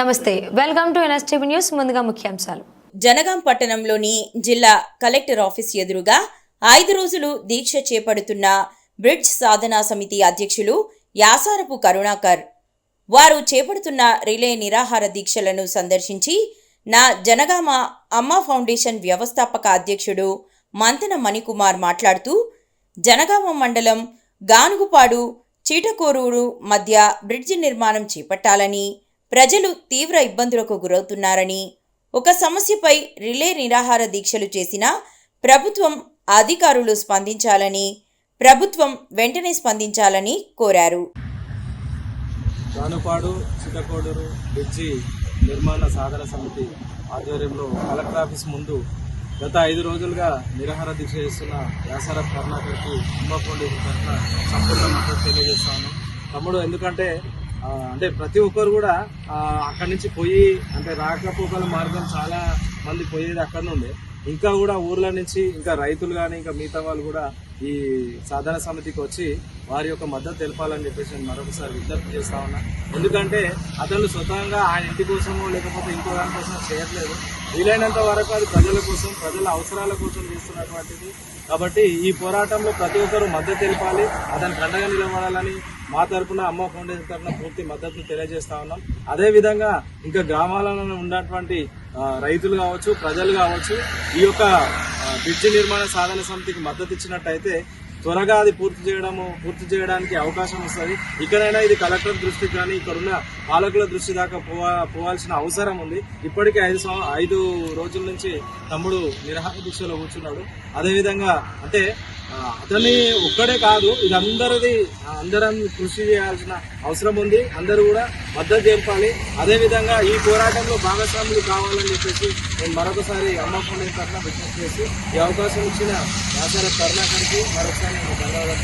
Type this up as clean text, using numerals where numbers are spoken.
నమస్తే, welcome to NSTV news. ముందుగా ముఖ్యాంశాలు. జనగాం పట్టణంలోని జిల్లా కలెక్టర్ ఆఫీస్ ఎదురుగా 5 రోజులు దీక్ష చేపడుతున్న బ్రిడ్జ్ సాధనా సమితి అధ్యక్షులు యాసారపు కరుణాకర్ వారు చేపడుతున్న రిలే నిరాహార దీక్షలను సందర్శించి నా జనగామ అమ్మ ఫౌండేషన్ వ్యవస్థాపక అధ్యక్షుడు మంతెన మణికుమార్ మాట్లాడుతూ జనగామ మండలం గానుగుపాడు చీటకోరూరు మధ్య బ్రిడ్జి నిర్మాణం చేపట్టాలని, ప్రజలు తీవ్ర ఇబ్బందులకు గురవుతున్నారని, ఒక సమస్యపై రిలే నిరాహార దీక్షలు చేసిన ప్రభుత్వం అధికారులు స్పందించాలని, ప్రభుత్వం వెంటనే స్పందించాలని కోరారు. గానుపాడు చిటకోడూరు బ్రిడ్జి నిర్మాణ సాధన సమితి ఆధ్వర్యంలో కలెక్టర్ ఆఫీస్ ముందు గత 5 రోజులుగా నిరాహార దీక్ష చేస్తున్న యాసారపు కరుణాకర్కి అమ్మ ఫౌండేషన్ తరఫున సంపూర్ణ మద్దతు తెలియజేస్తాను. తమ్ముడు, ఎందుకంటే ప్రతి ఒక్కరు కూడా అక్కడి నుంచి పోయి రాకపోకల మార్గం చాలా మంది పోయేది అక్కడ నుండి, ఇంకా కూడా ఊర్ల నుంచి ఇంకా రైతులు కానీ ఇంకా మిగతా వాళ్ళు కూడా ఈ సాధన సమితికి వచ్చి వారి యొక్క మద్దతు తెలపాలని చెప్పేసి నేను మరొకసారి విజ్ఞప్తి చేస్తా ఉన్నా. ఎందుకంటే అతను స్వతహాగా ఆయన ఇంటి కోసమో లేకపోతే ఇంకో దాని కోసం చేయట్లేదు. వీలైనంత వరకు అది ప్రజల కోసం, ప్రజల అవసరాల కోసం చేస్తున్నటువంటిది. కాబట్టి ఈ పోరాటంలో ప్రతి ఒక్కరూ మద్దతు తెలపాలి, అతనికి అండగా నిలబడాలని మా తరఫున అమ్మ ఫౌండేషన్ తరఫున పూర్తి మద్దతును తెలియజేస్తా ఉన్నాం. అదేవిధంగా ఇంకా గ్రామాలలో ఉన్నటువంటి రైతులు కావచ్చు, ప్రజలు కావచ్చు, ఈ యొక్క బ్రిడ్జి నిర్మాణ సాధన సమితికి మద్దతు ఇచ్చినట్టయితే త్వరగా అది పూర్తి చేయడానికి అవకాశం వస్తుంది. ఇకనైనా ఇది కలెక్టర్ దృష్టికి కానీ ఇక్కడున్న పాలకుల దృష్టి దాకా పోవాల్సిన అవసరం ఉంది. ఇప్పటికే 5 రోజుల నుంచి తమ్ముడు నిరాహార దీక్షలో కూర్చున్నాడు. అదేవిధంగా అతన్ని ఒక్కడే కాదు, ఇది అందరం కృషి చేయాల్సిన అవసరం ఉంది. అందరూ కూడా మద్దతు తెలపాలి. అదేవిధంగా ఈ పోరాటంలో భాగస్వాములు కావాలని చెప్పేసి నేను మరొకసారి అమ్మ ఫౌండేషన్ తరఫున విజ్ఞప్తి చేసి ఈ అవకాశం ఇచ్చిన యాసారపు కరుణాకర్కి మరొకసారి ధన్యవాదాలు.